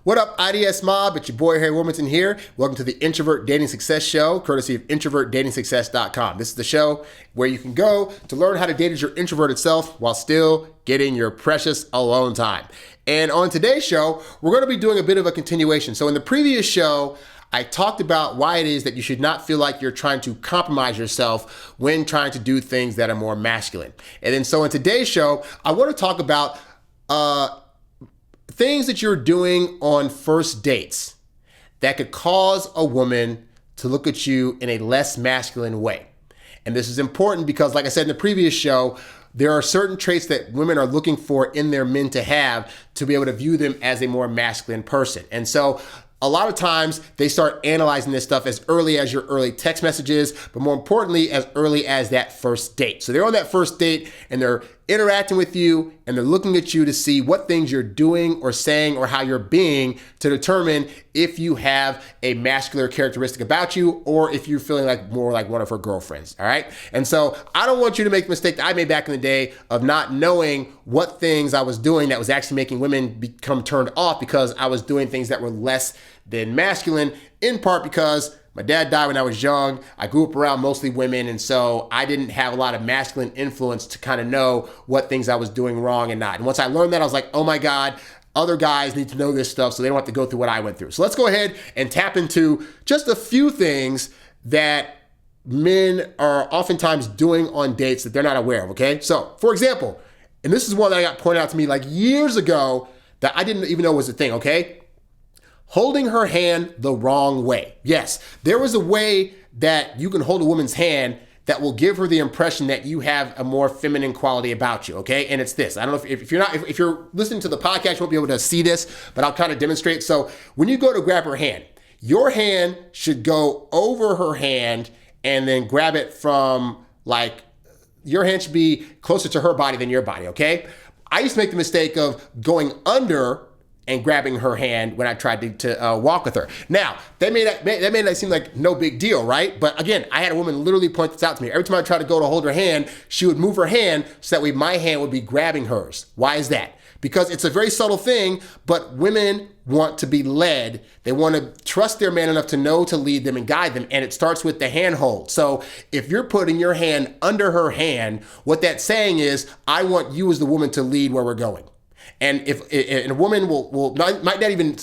What up, IDS Mob? It's your boy, HarryWilmington here. Welcome to the Introvert Dating Success Show, courtesy of introvertdatingsuccess.com. This is the show where you can go to learn how to date as your introverted self while still getting your precious alone time. And on today's show, we're going to be doing a bit of a continuation. So in the previous show, I talked about why it is that you should not feel like you're trying to compromise yourself when trying to do things that are more masculine. And then so in today's show, I want to talk about things that you're doing on first dates that could cause a woman to look at you in a less masculine way. And this is important because, like I said in the previous show, there are certain traits that women are looking for in their men to have to be able to view them as a more masculine person. And so a lot of times they start analyzing this stuff as early as your early text messages, but more importantly, as early as that first date. So they're on that first date and they're interacting with you and they're looking at you to see what things you're doing or saying or how you're being to determine if you have a masculine characteristic about you or if you're feeling like more like one of her girlfriends, all right? And so I don't want you to make the mistake that I made back in the day of not knowing what things I was doing that was actually making women become turned off because I was doing things that were less than masculine, in part because my dad died when I was young. I grew up around mostly women, and so I didn't have a lot of masculine influence to kind of know what things I was doing wrong and not. And once I learned that, I was like, oh my God, other guys need to know this stuff so they don't have to go through what I went through. So let's go ahead and tap into just a few things that men are oftentimes doing on dates that they're not aware of, okay? So, for example, and this is one that I got pointed out to me like years ago that I didn't even know was a thing, okay? Holding her hand the wrong way. Yes, there is a way that you can hold a woman's hand that will give her the impression that you have a more feminine quality about you, okay? And it's this. I don't know if you're listening to the podcast, you won't be able to see this, but I'll kind of demonstrate. So when you go to grab her hand, your hand should go over her hand and then grab it from your hand should be closer to her body than your body, okay? I used to make the mistake of going under and grabbing her hand when I tried to walk with her. Now, that made that seem like no big deal, right? But again, I had a woman literally point this out to me. Every time I tried to go to hold her hand, she would move her hand so that way my hand would be grabbing hers. Why is that? Because it's a very subtle thing, but women want to be led. They want to trust their man enough to know to lead them and guide them, and it starts with the handhold. So if you're putting your hand under her hand, what that's saying is, I want you as the woman to lead where we're going. And if a woman might not even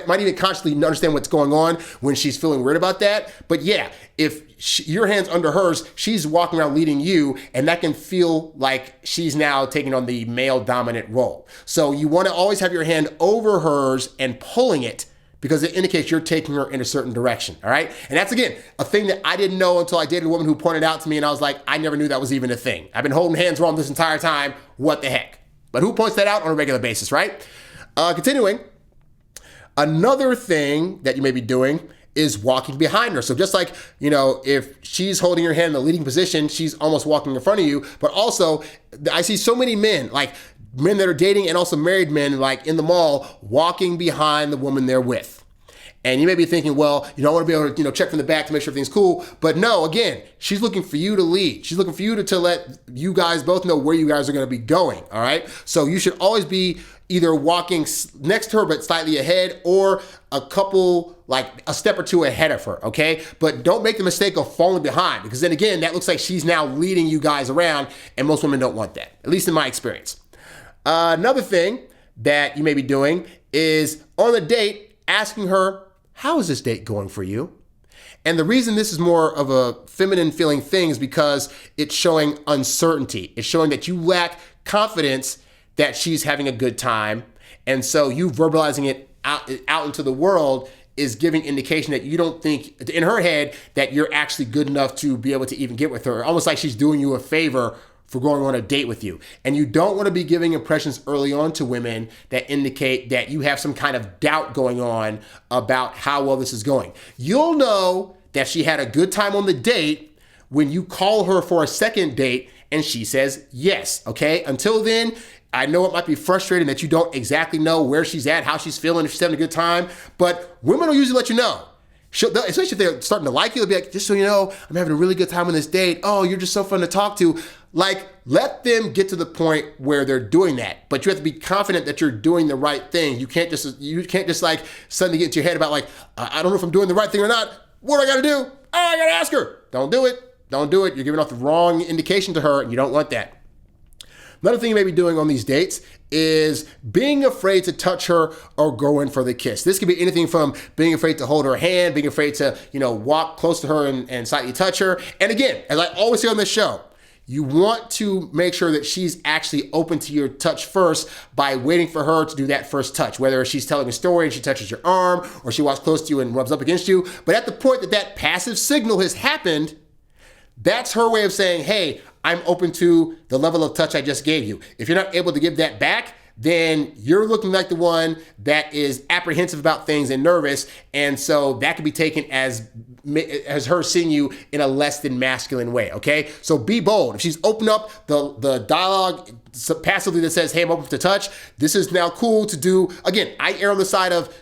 might even consciously understand what's going on when she's feeling weird about that. But yeah, if your hand's under hers, she's walking around leading you, and that can feel like she's now taking on the male dominant role. So you want to always have your hand over hers and pulling it because it indicates you're taking her in a certain direction, all right? And that's, again, a thing that I didn't know until I dated a woman who pointed out to me, and I was like, I never knew that was even a thing. I've been holding hands wrong this entire time. What the heck? But who points that out on a regular basis, right? Continuing, another thing that you may be doing is walking behind her. So just like, if she's holding your hand in the leading position, she's almost walking in front of you. But also, I see so many men, like men that are dating and also married men, like in the mall, walking behind the woman they're with. And you may be thinking, well, I want to be able to, check from the back to make sure everything's cool. But no, again, she's looking for you to lead. She's looking for you to let you guys both know where you guys are going to be going, all right? So you should always be either walking next to her but slightly ahead or a couple, like a step or two ahead of her, okay? But don't make the mistake of falling behind because then again, that looks like she's now leading you guys around and most women don't want that, at least in my experience. Another thing that you may be doing is on the date, asking her, how is this date going for you? And the reason this is more of a feminine feeling thing is because it's showing uncertainty. It's showing that you lack confidence that she's having a good time. And so you verbalizing it out into the world is giving indication that you don't think, in her head, that you're actually good enough to be able to even get with her. Almost like she's doing you a favor for going on a date with you. And you don't want to be giving impressions early on to women that indicate that you have some kind of doubt going on about how well this is going. You'll know that she had a good time on the date when you call her for a second date and she says yes, okay? Until then, I know it might be frustrating that you don't exactly know where she's at, how she's feeling, if she's having a good time, but women will usually let you know. Especially if they're starting to like you, they'll be like, just so you know, I'm having a really good time on this date. Oh, you're just so fun to talk to. Like, let them get to the point where they're doing that, but you have to be confident that you're doing the right thing. You can't just like suddenly get into your head about like, I don't know if I'm doing the right thing or not. What do I got to do? Oh, I got to ask her. Don't do it. Don't do it. You're giving off the wrong indication to her, and you don't want that. Another thing you may be doing on these dates is being afraid to touch her or go in for the kiss. This could be anything from being afraid to hold her hand, being afraid to, walk close to her and slightly touch her. And again, as I always say on this show, you want to make sure that she's actually open to your touch first by waiting for her to do that first touch, whether she's telling a story and she touches your arm or she walks close to you and rubs up against you. But at the point that passive signal has happened, that's her way of saying, hey, I'm open to the level of touch I just gave you. If you're not able to give that back, then you're looking like the one that is apprehensive about things and nervous. And so that could be taken as her seeing you in a less than masculine way, okay? So be bold. If she's opened up the dialogue passively that says, hey, I'm open to touch, this is now cool to do. Again, I err on the side of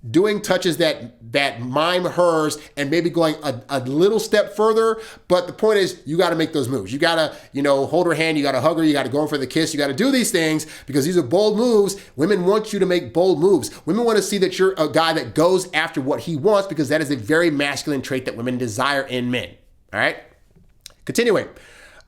doing touches that mime hers and maybe going a little step further. But the point is, you got to make those moves. You got to, hold her hand. You got to hug her. You got to go in for the kiss. You got to do these things because these are bold moves. Women want you to make bold moves. Women want to see that you're a guy that goes after what he wants because that is a very masculine trait that women desire in men. All right. Continuing.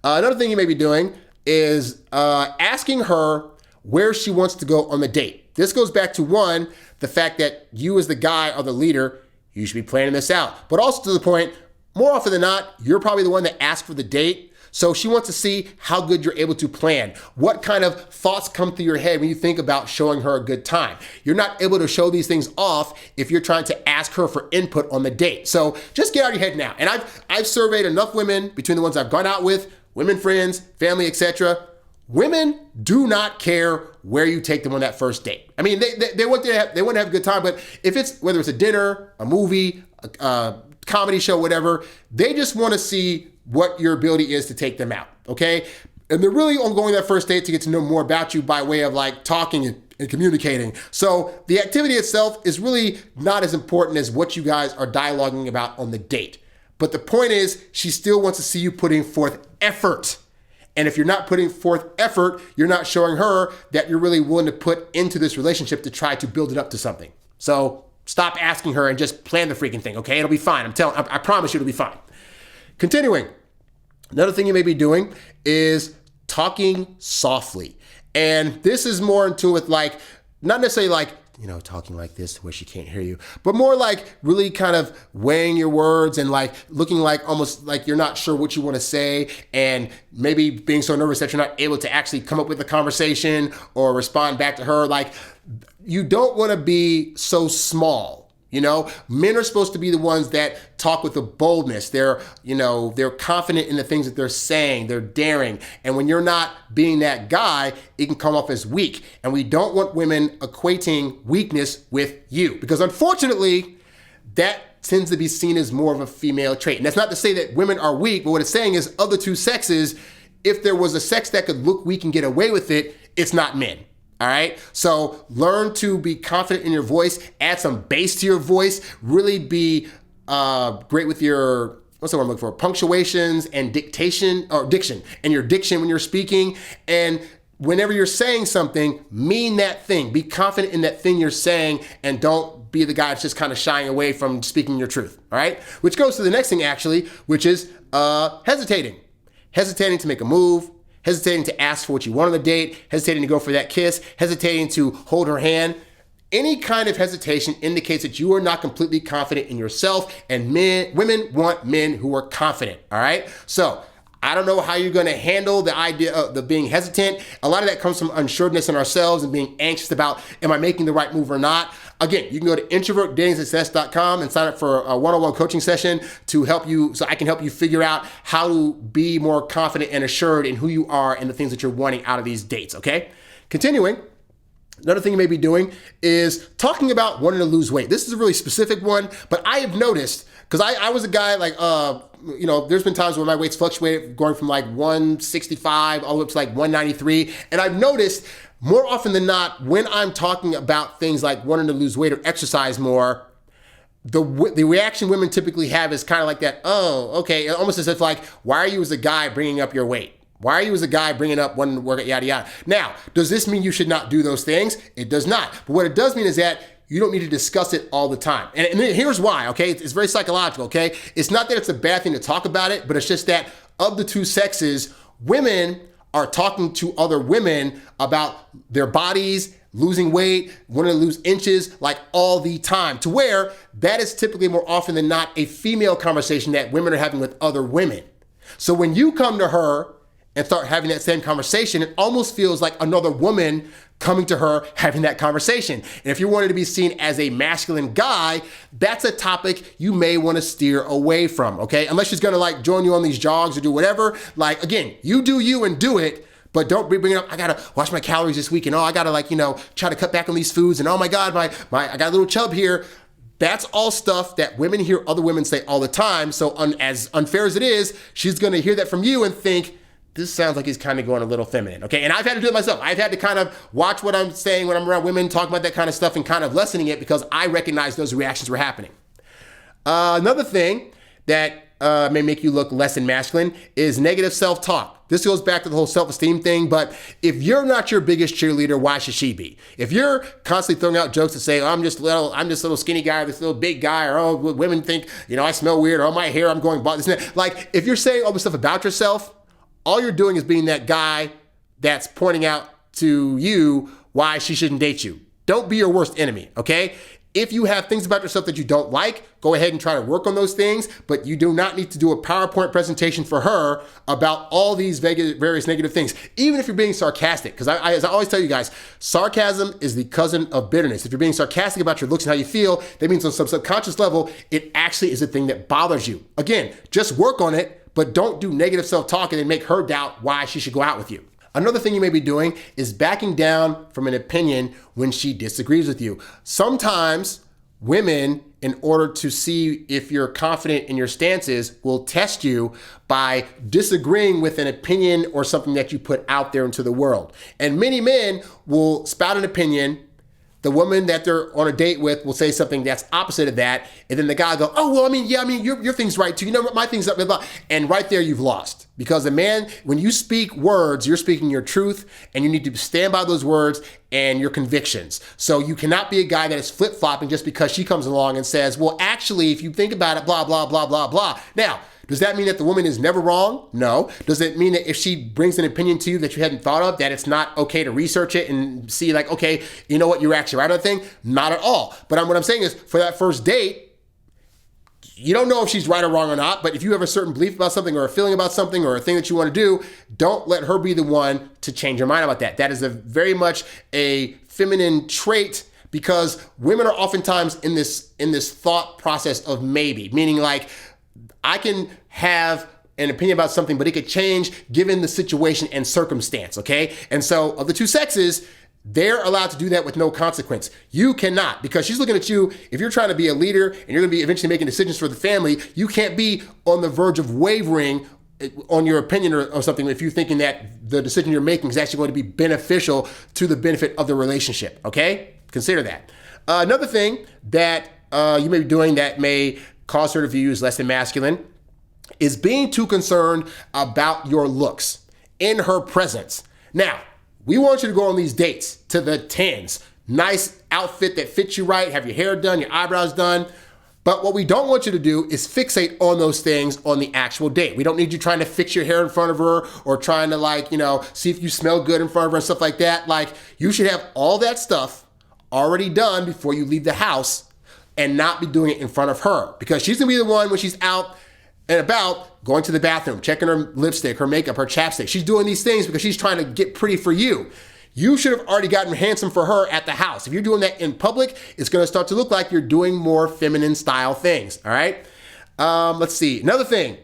Another thing you may be doing is asking her where she wants to go on the date. This goes back to one, the fact that you as the guy or the leader, you should be planning this out. But also to the point, more often than not, you're probably the one that asked for the date. So she wants to see how good you're able to plan. What kind of thoughts come through your head when you think about showing her a good time? You're not able to show these things off if you're trying to ask her for input on the date. So just get out of your head now. And I've surveyed enough women between the ones I've gone out with, women friends, family, etc. Women do not care where you take them on that first date. I mean, they want to have a good time, but if it's, whether it's a dinner, a movie, a comedy show, whatever, they just want to see what your ability is to take them out, okay? And they're really on going that first date to get to know more about you by way of like talking and communicating. So the activity itself is really not as important as what you guys are dialoguing about on the date. But the point is, she still wants to see you putting forth effort. And if you're not putting forth effort, you're not showing her that you're really willing to put into this relationship to try to build it up to something. So stop asking her and just plan the freaking thing, okay? It'll be fine. I promise you it'll be fine. Continuing. Another thing you may be doing is talking softly. And this is more in tune with like, not necessarily like, talking like this where she can't hear you, but more like really kind of weighing your words and like looking like almost like you're not sure what you want to say and maybe being so nervous that you're not able to actually come up with a conversation or respond back to her. Like, you don't want to be so small. Men are supposed to be the ones that talk with a boldness. They're confident in the things that they're saying. They're daring. And when you're not being that guy, it can come off as weak. And we don't want women equating weakness with you because unfortunately, that tends to be seen as more of a female trait. And that's not to say that women are weak, but what it's saying is of the two sexes, if there was a sex that could look weak and get away with it, it's not men. All right. So learn to be confident in your voice, add some bass to your voice, really be great with your, what's the word I'm looking for? Punctuations and diction and your diction when you're speaking. And whenever you're saying something, mean that thing, be confident in that thing you're saying and don't be the guy that's just kind of shying away from speaking your truth. All right. Which goes to the next thing actually, which is hesitating to make a move, hesitating to ask for what you want on the date, hesitating to go for that kiss, hesitating to hold her hand. Any kind of hesitation indicates that you are not completely confident in yourself, and women want men who are confident, all right? So I don't know how you're gonna handle the idea of the being hesitant. A lot of that comes from unsureness in ourselves and being anxious about, am I making the right move or not? Again, you can go to introvertdatingsuccess.com and sign up for a one-on-one coaching session to help you, so I can help you figure out how to be more confident and assured in who you are and the things that you're wanting out of these dates, okay? Continuing, another thing you may be doing is talking about wanting to lose weight. This is a really specific one, but I have noticed, because I was a guy like, there's been times where my weight's fluctuated going from like 165 all the way up to like 193. And I've noticed more often than not, when I'm talking about things like wanting to lose weight or exercise more, the reaction women typically have is kind of like that, oh, okay, almost as if like, why are you as a guy bringing up your weight? Why are you as a guy bringing up one workout, yada, yada? Now, does this mean you should not do those things? It does not. But what it does mean is that you don't need to discuss it all the time. And here's why, okay? It's very psychological, okay? It's not that it's a bad thing to talk about it, but it's just that of the two sexes, women are talking to other women about their bodies, losing weight, wanting to lose inches, like all the time, to where that is typically more often than not a female conversation that women are having with other women. So when you come to her and start having that same conversation, it almost feels like another woman coming to her having that conversation. And if you wanted to be seen as a masculine guy, that's a topic you may want to steer away from, okay? Unless she's gonna like join you on these jogs or do whatever. Like, again, you do you and do it, but don't be bringing up, I gotta watch my calories this week and I gotta try to cut back on these foods and oh my God, I got a little chub here. That's all stuff that women hear other women say all the time. So as unfair as it is, she's gonna hear that from you and think, this sounds like he's kind of going a little feminine, okay? And I've had to do it myself. I've had to kind of watch what I'm saying when I'm around women, talk about that kind of stuff and kind of lessening it because I recognize those reactions were happening. Another thing that may make you look less than masculine is negative self-talk. This goes back to the whole self-esteem thing, but if you're not your biggest cheerleader, why should she be? If you're constantly throwing out jokes that say, oh, I'm just a little skinny guy, or this little big guy, or oh, women think, I smell weird, or oh, my hair, I'm going bald, this and that. Like, if you're saying all this stuff about yourself, all you're doing is being that guy that's pointing out to you why she shouldn't date you. Don't be your worst enemy, okay? If you have things about yourself that you don't like, go ahead and try to work on those things, but you do not need to do a PowerPoint presentation for her about all these various negative things, even if you're being sarcastic. Because as I always tell you guys, sarcasm is the cousin of bitterness. If you're being sarcastic about your looks and how you feel, that means on some subconscious level, it actually is a thing that bothers you. Again, just work on it, but don't do negative self-talk and then make her doubt why she should go out with you. Another thing you may be doing is backing down from an opinion when she disagrees with you. Sometimes women, in order to see if you're confident in your stances, will test you by disagreeing with an opinion or something that you put out there into the world. And many men will spout an opinion. The woman that they're on a date with will say something that's opposite of that. And then the guy will go, oh, well, your thing's right too. You know what, my thing's up, blah, blah. And right there, you've lost. Because a man, when you speak words, you're speaking your truth and you need to stand by those words and your convictions. So you cannot be a guy that is flip-flopping just because she comes along and says, well, actually, if you think about it, blah, blah, blah, blah, blah. Now, does that mean that the woman is never wrong? No. Does it mean that if she brings an opinion to you that you hadn't thought of, that it's not okay to research it and see like, okay, you know what, you're actually right on the thing? Not at all. But what I'm saying is for that first date, you don't know if she's right or wrong or not, but if you have a certain belief about something or a feeling about something or a thing that you want to do, don't let her be the one to change your mind about that. That is very much a feminine trait because women are oftentimes in this thought process of maybe, meaning like, I can have an opinion about something, but it could change given the situation and circumstance, okay? And so of the two sexes, they're allowed to do that with no consequence. You cannot, because she's looking at you. If you're trying to be a leader and you're going to be eventually making decisions for the family, you can't be on the verge of wavering on your opinion or something if you're thinking that the decision you're making is actually going to be beneficial to the benefit of the relationship, okay? Consider that. Another thing that you may be doing that may cause her to view you as less than masculine is being too concerned about your looks in her presence. Now, we want you to go on these dates to the 10s. Nice outfit that fits you right, have your hair done, your eyebrows done. But what we don't want you to do is fixate on those things on the actual date. We don't need you trying to fix your hair in front of her or trying to see if you smell good in front of her and stuff like that. Like, you should have all that stuff already done before you leave the house and not be doing it in front of her, because she's gonna be the one when she's out and about going to the bathroom, checking her lipstick, her makeup, her chapstick. She's doing these things because she's trying to get pretty for you. You should have already gotten handsome for her at the house. If you're doing that in public, it's gonna start to look like you're doing more feminine style things, all right? Let's see, another thing,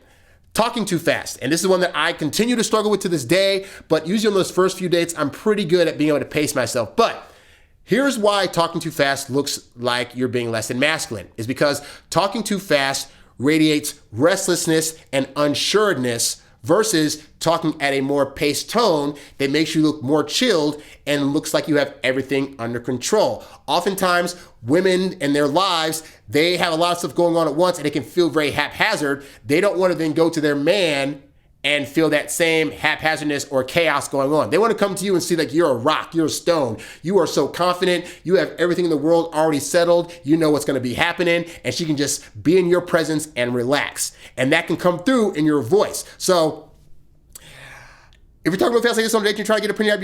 talking too fast. And this is one that I continue to struggle with to this day, but usually on those first few dates, I'm pretty good at being able to pace myself. But here's why talking too fast looks like you're being less than masculine, is because talking too fast radiates restlessness and unsureness versus talking at a more paced tone that makes you look more chilled and looks like you have everything under control. Oftentimes, women in their lives, they have a lot of stuff going on at once and it can feel very haphazard. They don't want to then go to their man and feel that same haphazardness or chaos going on. They want to come to you and see like you're a rock, you're a stone. You are so confident. You have everything in the world already settled. You know what's going to be happening, and she can just be in your presence and relax. And that can come through in your voice. So if you're talking about fast like this on a date, you're trying to get a pretty out,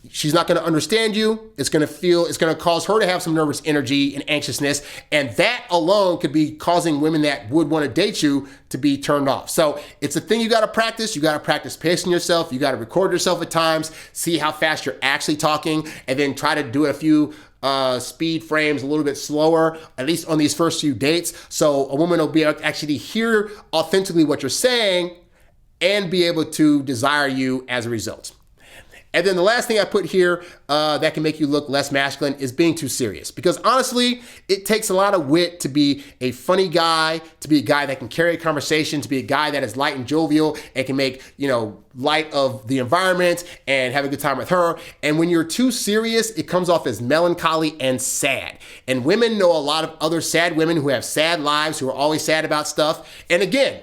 she's not going to understand you. It's going to cause her to have some nervous energy and anxiousness. And that alone could be causing women that would want to date you to be turned off. So it's a thing you got to practice. You got to practice pacing yourself. You got to record yourself at times, see how fast you're actually talking, and then try to do a few speed frames a little bit slower, at least on these first few dates. So a woman will be able to actually hear authentically what you're saying and be able to desire you as a result. And then the last thing I put here that can make you look less masculine is being too serious. Because honestly, it takes a lot of wit to be a funny guy, to be a guy that can carry a conversation, to be a guy that is light and jovial and can make, light of the environment and have a good time with her. And when you're too serious, it comes off as melancholy and sad. And women know a lot of other sad women who have sad lives, who are always sad about stuff. And again,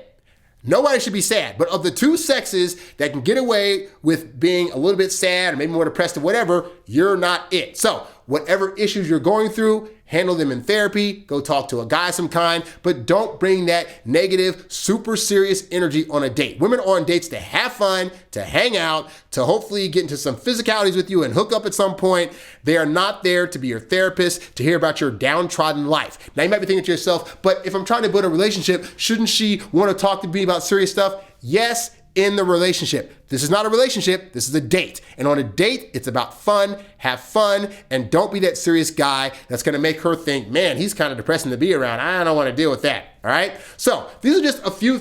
nobody should be sad, but of the two sexes that can get away with being a little bit sad or maybe more depressed or whatever, you're not it. So whatever issues you're going through, handle them in therapy, go talk to a guy of some kind, but don't bring that negative, super serious energy on a date. Women are on dates to have fun, to hang out, to hopefully get into some physicalities with you and hook up at some point. They are not there to be your therapist, to hear about your downtrodden life. Now you might be thinking to yourself, but if I'm trying to build a relationship, shouldn't she want to talk to me about serious stuff? Yes, in the relationship. This is not a relationship, this is a date. And on a date, it's about fun, have fun, and don't be that serious guy that's gonna make her think, man, he's kind of depressing to be around. I don't wanna deal with that, all right? So these are just a few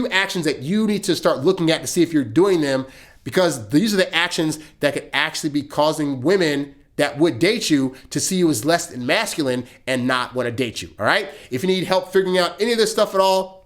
actions that you need to start looking at to see if you're doing them, because these are the actions that could actually be causing women that would date you to see you as less than masculine and not wanna date you, all right? If you need help figuring out any of this stuff at all,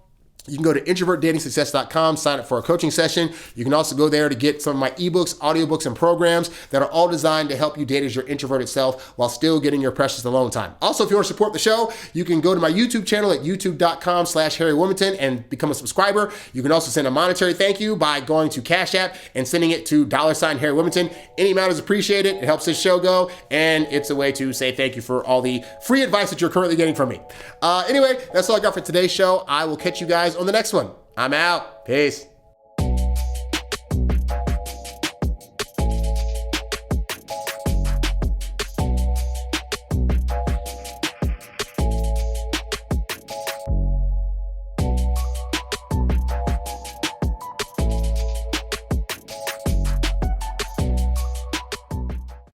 you can go to introvertdatingsuccess.com, sign up for a coaching session. You can also go there to get some of my ebooks, audiobooks, and programs that are all designed to help you date as your introverted self while still getting your precious alone time. Also, if you want to support the show, you can go to my YouTube channel at youtube.com/HarryWilmington and become a subscriber. You can also send a monetary thank you by going to Cash App and sending it to $HarryWilmington. Any amount is appreciated. It helps this show go, and it's a way to say thank you for all the free advice that you're currently getting from me. Anyway, that's all I got for today's show. I will catch you guys on the next one. I'm out. Peace.